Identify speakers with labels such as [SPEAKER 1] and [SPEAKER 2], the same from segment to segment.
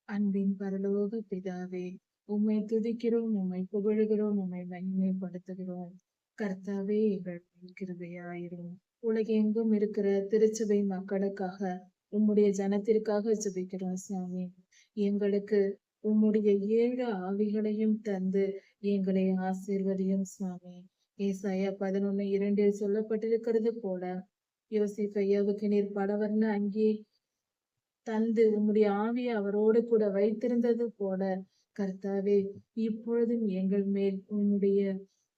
[SPEAKER 1] அன்பின் பரலோக பிதாவே, உம்மை துதிக்கிறோம், உம்மை புகழுகிறோம், உம்மை மகிமைப்படுத்துகிறோம். கர்த்தாவே, எங்கள் மேல் கிருபையாயிரும். உலகெங்கும் இருக்கிற திருச்சபை மக்களுக்காக, உம்முடைய ஜனத்திற்காக ஜெபிக்கிறோம் சாமி. எங்களுக்கு உம்முடைய 7 ஆவிகளையும் தந்து எங்களை ஆசீர்வதியும் சுவாமி. ஏசாயா 11:2 சொல்லப்பட்டிருக்கிறது போல, யோசேப்பு ஐயாவுக்கு நீர் பலவர்ண அங்கி தந்து உம்முடைய ஆவியை அவரோடு கூட வைத்திருந்தது போல, கர்த்தாவே, இப்பொழுதும் எங்கள் மேல் உம்முடைய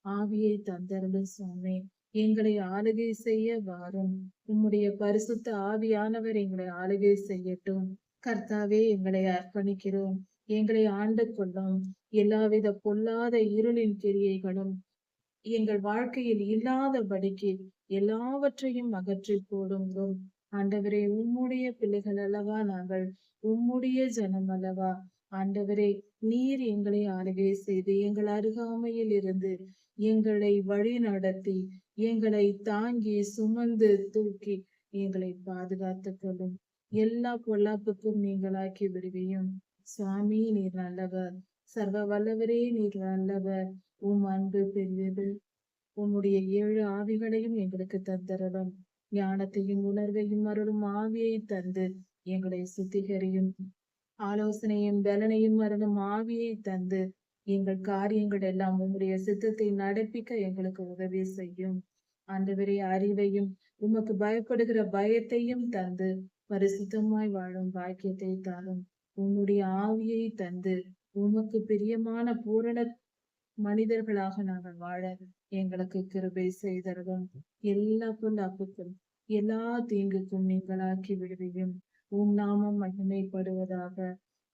[SPEAKER 1] ஆவியை தந்தருளும் சுவாமி. எங்களை ஆளுகை செய்ய வாரும். உம்முடைய பரிசுத்த ஆவியானவர் எங்களை ஆளுகை செய்யட்டும். கர்த்தாவே, எங்களை அர்ப்பணிக்கிறோம். எங்களை ஆண்டு கொள்ளும். எல்லாவித பொல்லாத இருளின் கிரியைகளும் எங்கள் வாழ்க்கையில் இல்லாதபடிக்கு எல்லாவற்றையும் அகற்றி போடுங்கள். ஆண்டவரே, உம்முடைய பிள்ளைகள் அல்லவா நாங்கள், உம்முடைய ஜனம் அல்லவா. ஆண்டவரே, நீர் எங்களை ஆளுகை செய்து எங்கள் அருகாமையில் இருந்து எங்களை வழி நடத்தி எங்களை தாங்கி சுமந்து தூக்கி எங்களை பாதுகாத்துக் கொள்ளும். எல்லா பொல்லாப்புக்கும் நீங்களாக்கி விடுவியும். சுவாமி, நீர் நல்லவர். சர்வ வல்லவரே, நீர் நல்லவர். உம் அன்பு பெரியது. உம்முடைய 7 ஆவிகளையும் எங்களுக்கு தந்தரலும். ஞானத்தையும் உணர்வையும் அருளும் ஆவியை தந்து எங்களை சுத்திகரியும். ஆலோசனையும் பலனையும் அருளும் ஆவியை தந்து எங்கள் காரியங்கள் எல்லாம் உம்முடைய சித்தத்தை நடப்பிக்க எங்களுக்கு உதவி செய்யும். ஆண்டவரே, அறிவையும் உமக்கு பயப்படுகிற பயத்தையும் தந்து பரிசுத்தமாய் வாழும் பாக்கியத்தை தாரும். உம்முடைய ஆவியை தந்து உமக்கு பிரியமான பூரண மனிதர்களாக நாங்கள் வாழ எங்களுக்கு கிருபை செய்தருளும். எல்லா பொல்லாப்புக்கும் எல்லா தீங்குக்கும் நீங்களாக்கி விடுவியும். உம் நாமம் மகிமைப்படுவதாக.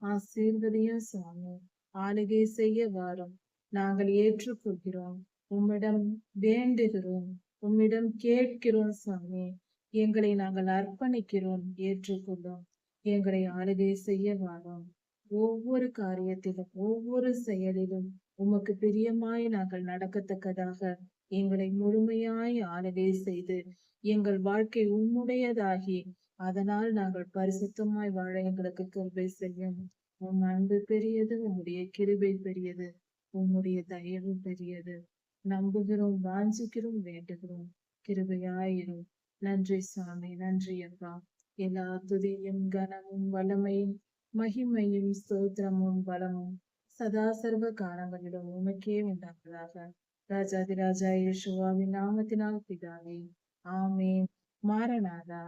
[SPEAKER 1] ஆசீர்வதியும் சுவாமி. ஆளுகை செய்ய வாரும். நாங்கள் ஏற்றுக்கொள்கிறோம். உம்மிடம் வேண்டுகிறோம். உம்மிடம் கேட்கிறோம் சுவாமி. எங்களை நாங்கள் அர்ப்பணிக்கிறோம். ஏற்றுக்கொள்ளும். எங்களை ஆளுகை செய்ய வாரும். ஒவ்வொரு காரியத்திலும் ஒவ்வொரு செயலிலும் உமக்கு பிரியமாய் நாங்கள் நடக்கத்தக்கதாக எங்களை முழுமையாய் ஆளுகை செய்து எங்கள் வாழ்க்கை உம்முடையதாகி அதனால் நாங்கள் பரிசுத்தமாய் வாழ எங்களுக்கு கிருபை செய்யும். உம் அன்பு பெரியது, உம்முடைய கிருபை பெரியது, உம்முடைய தயவு பெரியது. நம்புகிறோம், வாஞ்சிக்கிறோம், வேண்டுகிறோம். கிருபையாயிரும். நன்றி சுவாமி, நன்றி அப்பா. எல்லா துதியும் கனமும் வல்லமையும் மகிமையும் ஸ்தோத்திரமும் பலமும் சதா சர்வ காலங்களிலும் உமக்கே உண்டாவதாக. ராஜாதிராஜா இயேசுவாவின் நாமத்தினால் பிதாவே, ஆமென். மாரநாதா.